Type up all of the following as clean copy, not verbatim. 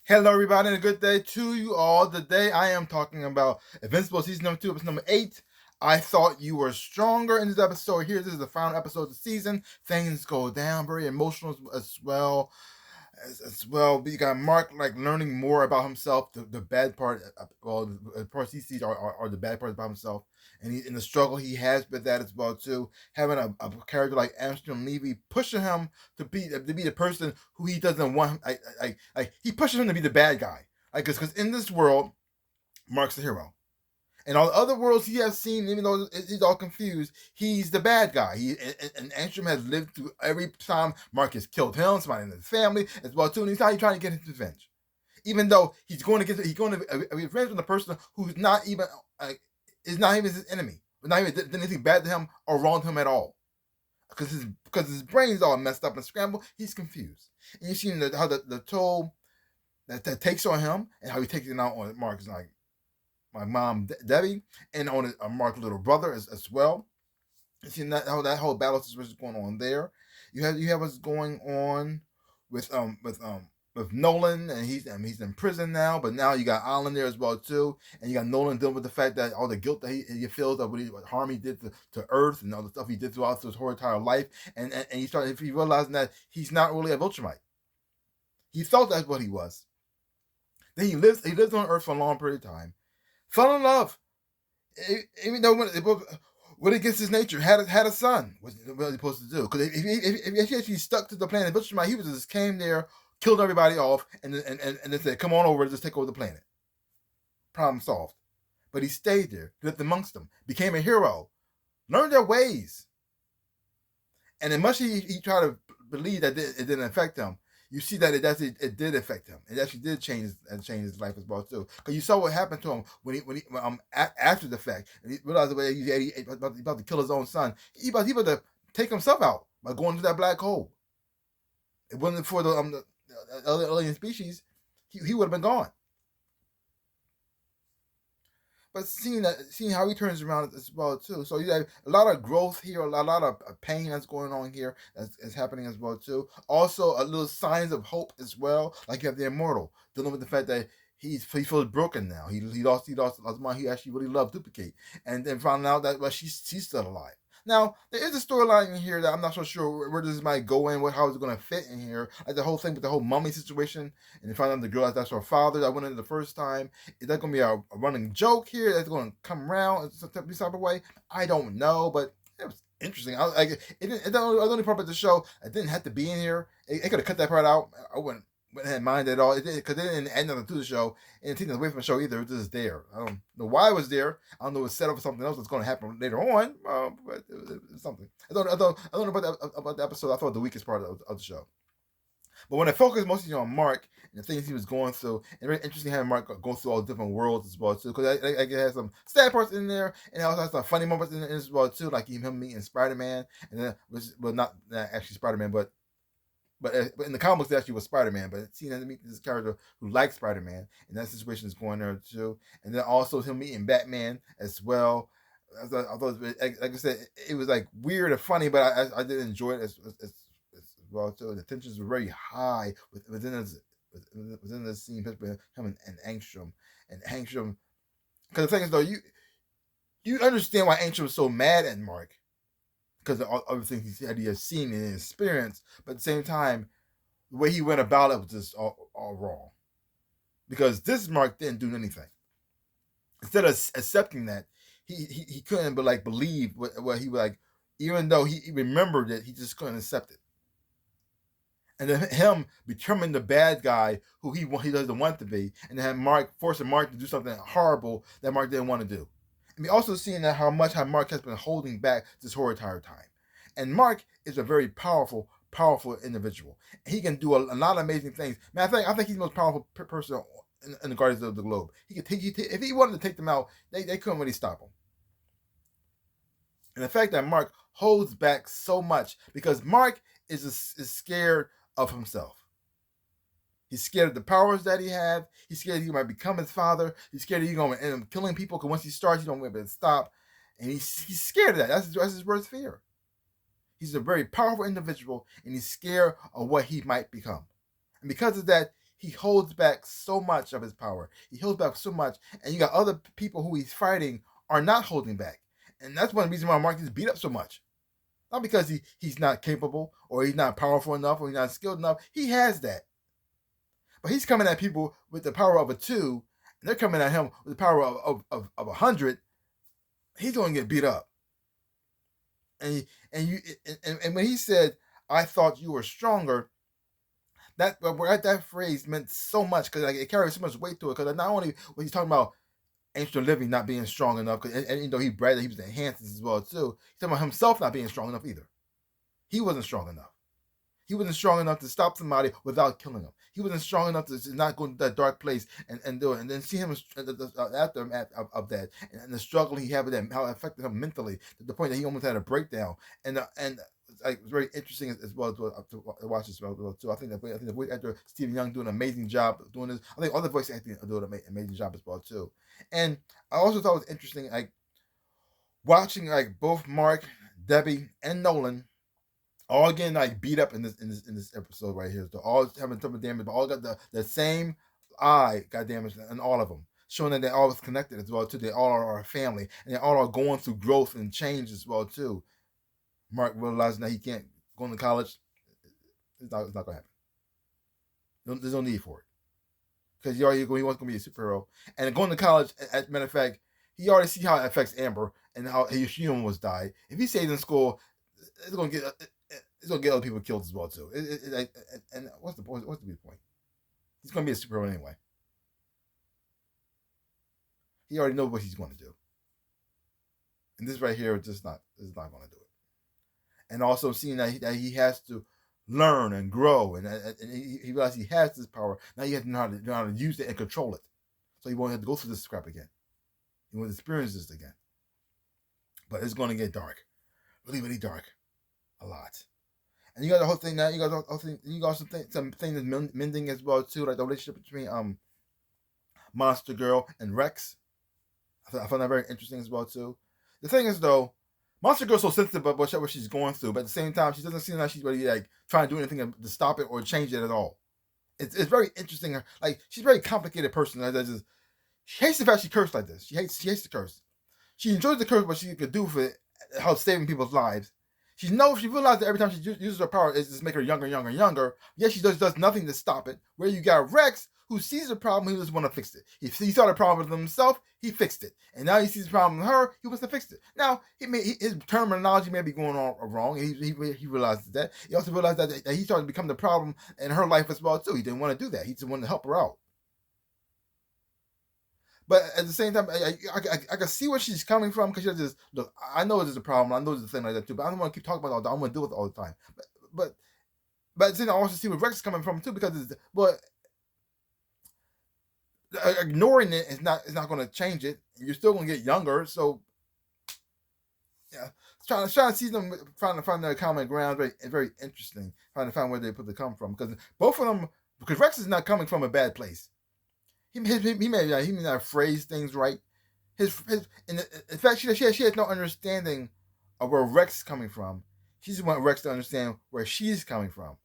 Hello, everybody, and a good day to you all. Today, I am talking about Invincible Season number 2, episode number 8. I thought you were stronger in this episode. Here, this is the final episode of the season. Things go down, very emotional as well. As well, you got Mark learning more about himself. The bad part, the parts he sees are the bad parts about himself, and in the struggle he has with that as well too. Having a character like Amsterdam Levy pushing him to be the person who he doesn't want. He pushes him to be the bad guy. Because in this world, Mark's the hero. In all the other worlds he has seen, even though he's all confused, he's the bad guy. And Antrim has lived through every time Mark has killed him, somebody in his family as well too, and he's trying to get his revenge. Even though he's going to get revenge on the person who's not even is not even his enemy, not even did anything bad to him or wrong to him at all. Because his brain's all messed up and scrambled, he's confused. And you see how the toll that takes on him and how he takes it out on Mark is like my mom Debbie, and on Mark's little brother as well. You see how that whole battle situation is going on there. You have what's going on with Nolan, and he's in prison now. But now you got Alan there as well too, and you got Nolan dealing with the fact that all the guilt that he feels of what harm he did to Earth and all the stuff he did throughout his whole entire life, and he realizing that he's not really a Viltrumite. He felt that's what he was. Then he lives on Earth for a long period of time. Fell in love, even though when against his nature, had a son. What was he supposed to do? Because if he actually stuck to the planet, he was just came there, killed everybody off, and then said, "Come on over, just take over the planet." Problem solved. But he stayed there, lived amongst them, became a hero, learned their ways, and as much as he tried to believe that it didn't affect him, you see that it did affect him. It actually did change his life as well too. Because you saw what happened to him when he after the fact, and he realized the way he about to kill his own son. He about to take himself out by going to that black hole. It wasn't for the alien species, he would have been gone. But seeing how he turns around as well too, so you have a lot of growth here, a lot of pain that's going on here that's happening as well too. Also, a little signs of hope as well. Like you have the immortal dealing with the fact that he feels broken now. He lost a mind he actually really loved, Duplicate, and then found out that she's still alive. Now, there is a storyline in here that I'm not so sure where this might go in, how it's going to fit in here. Like the whole thing with the whole mummy situation, and they find out the girl that's her father that went in the first time. Is that going to be a running joke here that's going to come around in some type of way? I don't know, but it was interesting. The only part of the show, it didn't have to be in here. It could have cut that part out. I wouldn't mind at all, because it didn't add nothing to the show and take it away from the show either. It was just there. I don't know why it was there. I don't know if it's set up for something else that's going to happen later on, but it was something. I don't know about the episode. I thought the weakest part of the show. But when I focused mostly on Mark and the things he was going through, and very interesting having Mark go through all the different worlds as well too, because I had some sad parts in there, and also had some funny moments in there as well too, like him meeting Spider-Man, and then not actually Spider-Man, but in the comics, it actually was Spider-Man. But seeing him meet this character who likes Spider-Man, and that situation is going there too. And then also him meeting Batman as well. I thought, like I said, it was like weird and funny, but I did enjoy it as well too. The tensions were very high within this scene between him and Angstrom. And Angstrom, because the thing is though, you understand why Angstrom was so mad at Mark, because of everything he has seen and experienced, but at the same time, the way he went about it was just all wrong. Because this Mark didn't do anything. Instead of accepting that, he couldn't but believe what he was even though he remembered it, he just couldn't accept it. And then him becoming the bad guy who he doesn't want to be, and then forcing Mark to do something horrible that Mark didn't want to do. And we also seeing that how Mark has been holding back this whole entire time. And Mark is a very powerful individual. And he can do a lot of amazing things. Man, I think he's the most powerful person in the Guardians of the Globe. If he wanted to take them out, they couldn't really stop him. And the fact that Mark holds back so much, because Mark is scared of himself. He's scared of the powers that he has. He's scared he might become his father. He's scared he's going to end up killing people, because once he starts, he don't be able to stop. And he's scared of that. That's his worst fear. He's a very powerful individual, and he's scared of what he might become. And because of that, he holds back so much of his power. He holds back so much, and you got other people who he's fighting are not holding back, and that's one reason why Mark is beat up so much. Not because he's not capable or he's not powerful enough or he's not skilled enough. He has that, but he's coming at people with the power of a 2, and they're coming at him with the power of 100. He's going to get beat up. And when he said, "I thought you were stronger," that phrase meant so much because it carries so much weight to it. Because not only was he talking about ancient living not being strong enough, and you know he bragged that he was enhanced as well too. He's talking about himself not being strong enough either. He wasn't strong enough. He wasn't strong enough to stop somebody without killing him. He wasn't strong enough to not go into that dark place and do it. And then see him after of that and the struggle he had with that, how it affected him mentally to the point that he almost had a breakdown. And like, it's very interesting as well to watch this as well too. I think the voice actor Stephen Young doing an amazing job doing this. I think other voice acting are doing an amazing job as well too. And I also thought it was interesting, like watching like both Mark, Debbie, and Nolan all getting like beat up in this episode right here. So all having some damage, but all got the same eye got damaged in all of them, showing that they all was connected as well too. They all are a family, and they all are going through growth and change as well too. Mark realizing that he can't go into college, it's not going to happen. There's no need for it because he wants to be a superhero, and going to college. As a matter of fact, he already see how it affects Amber and how she almost died. If he stays in school, it's going to get other people killed as well too. And what's the point? What's the big point? He's going to be a superhero anyway. He already knows what he's going to do, and this right here is not going to do it. And also seeing that he has to learn and grow, and he realizes he has this power. Now he has to know how to use it and control it, so he won't have to go through this crap again. He won't experience this again. But it's going to get dark, really, really dark, a lot. And you got the whole thing now. You got the whole thing. You got some things mending as well too, like the relationship between Monster Girl and Rex. I found that very interesting as well too. The thing is though, Monster Girl's so sensitive about what she's going through, but at the same time, she doesn't seem like she's really like trying to do anything to stop it or change it at all. It's very interesting. Like she's a very complicated person. She hates the fact she cursed like this. She hates to curse. She enjoys the curse, what she could do for it, how it's saving people's lives. She realized that every time she uses her power, it's just make her younger, younger, younger. Yet she does nothing to stop it. Where you got Rex, who sees the problem, he just want to fix it. If he saw the problem with himself, he fixed it. And now he sees the problem with her, he wants to fix it. Now, his terminology may be going on wrong, and he realizes that. He also realized that he started to become the problem in her life as well, too. He didn't want to do that. He just wanted to help her out. But at the same time, I can see where she's coming from because she's just, look, I know there's a problem. I know there's a thing like that too, but I don't want to keep talking about it all the time. I'm going to deal with it all the time. But at the same time, I also see where Rex is coming from too because ignoring it is not going to change it. You're still going to get younger. So, yeah, trying to see them trying to find their common ground very, very interesting. Trying to find where they put the come from because both of them, because Rex is not coming from a bad place. He may not phrase things right. In fact, she has no understanding of where Rex is coming from. She just wants Rex to understand where she's coming from.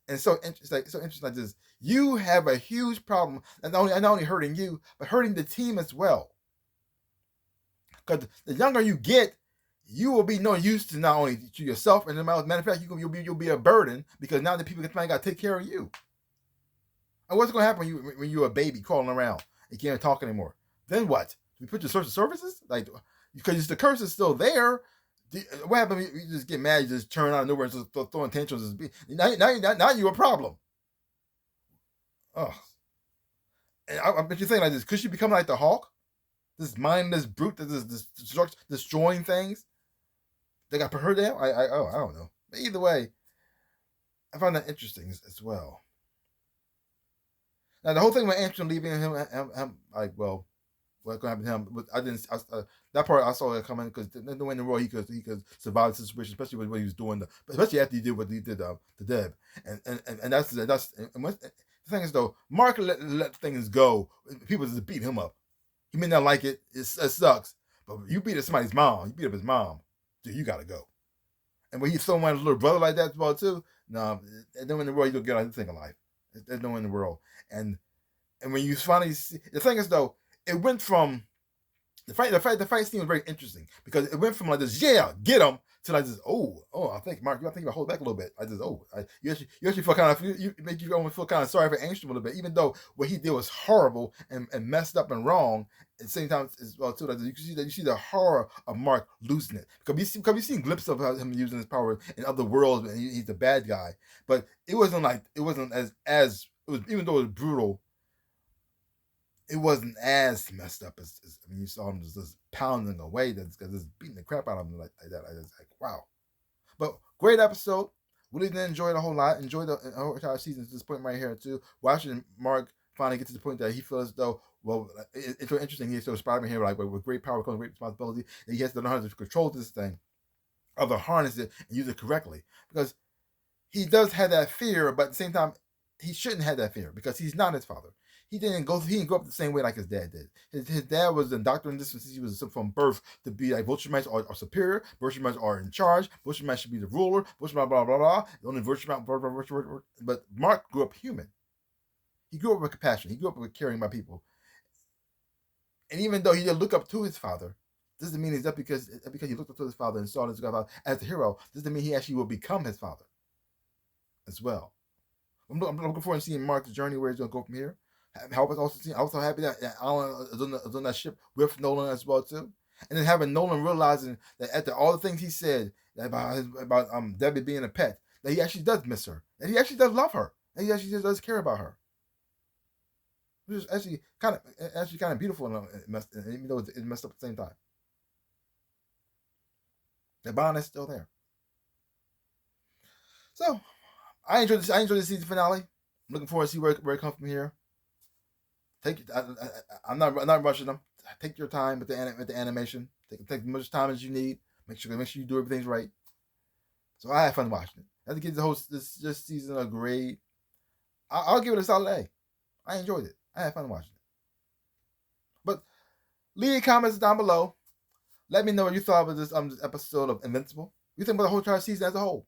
And so it's so interesting like this. You have a huge problem, and not only hurting you, but hurting the team as well. Because the younger you get, you will be no use to not only to yourself, and as a matter of fact, you'll be a burden because now the people got to take care of you. And what's going to happen when you're a baby crawling around? You can't talk anymore. Then what? We put your social services? Like, because the curse is still there. What happens? You just get mad. You just turn out of nowhere and just throwing tantrums. Now you're a problem. Oh, and I bet you think like this. Could she become like the Hulk? This mindless brute that is destroying things. They got put her down. I don't know. But either way, I found that interesting as well. Now the whole thing with Antron leaving him like, well, what's going to happen to him? I didn't. That part I saw it coming because no way in the world he could survive the situation, especially with what he was doing, especially after he did what he did to Deb, and that's the thing is though, Mark let things go. People just beat him up. He may not like it. It sucks, but you beat up somebody's mom. You beat up his mom, dude. You gotta go. And when he's throwing my little brother like that as well too, no, and then in the world you don't get anything in life. There's no one in the world. And when you finally see, the thing is though, it went from the fight scene was very interesting because it went from like this, yeah, get him, to like this, I think Mark, you think about hold back a little bit. You actually feel kind of, you make you almost feel kind of sorry for Angstrom a little bit, even though what he did was horrible and messed up and wrong. At the same time as well too, like you see the horror of Mark losing it because you've seen glimpses of him using his power in other worlds, and he's the bad guy. But it wasn't as it was, even though it was brutal, it wasn't as messed up as I mean, you saw him just pounding away, just beating the crap out of him like that. I was like, wow. But great episode. Really did enjoy it a whole lot. Enjoy the whole entire season to this point right here too. Watching Mark finally get to the point that he feels as though, well, it's so interesting. He's so Spider-Man here, like with great power comes great responsibility, and he has to learn how to control this thing, or to harness it and use it correctly. Because he does have that fear, but at the same time, he shouldn't have that fear because he's not his father. He didn't grow up the same way like his dad did. His dad was a doctor in this since he was from birth to be like Viltrumites are superior, Viltrumites are in charge, Viltrumites should be the ruler, Viltrumite blah blah blah. The only Viltrumite but Mark grew up human. He grew up with compassion. He grew up with caring about people. And even though he didn't look up to his father, doesn't mean it's not because he looked up to his father and saw his father as the hero. Doesn't mean he actually will become his father as well. I'm looking forward to seeing Mark's journey, where he's going to go from here. Also happy that Alan is on that ship with Nolan as well too, and then having Nolan realizing that after all the things he said about Debbie being a pet, that he actually does miss her, that he actually does love her, that he actually does care about her, which is actually kind of beautiful, even though it's messed up at the same time. The bond is still there. So I enjoyed this. I enjoyed the season finale. I'm looking forward to see where it comes from here. I'm not rushing them. Take your time with the animation. Take as much time as you need. Make sure you do everything right. So I had fun watching it. I think the whole this season a grade. I'll give it a solid A. I enjoyed it. I had fun watching it. But leave comments down below. Let me know what you thought of this episode of Invincible. What you think about the whole entire season as a whole?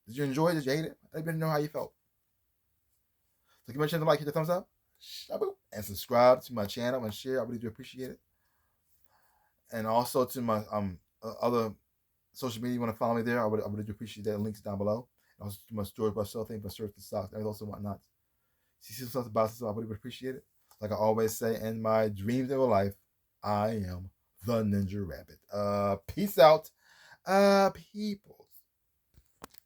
Did you enjoy it? Did you hate it? Let me know how you felt. So give my channel a like, hit the thumbs up, and subscribe to my channel and share. I really do appreciate it. And also to my other social media, you want to follow me there, I would do appreciate that. Links down below. And also to my story about sell things, my shirts and socks, and also whatnot. See some stuff about stuff, I really would appreciate it. Like I always say, in my dreams of a life, I am the Ninja Rabbit. Peace out, people.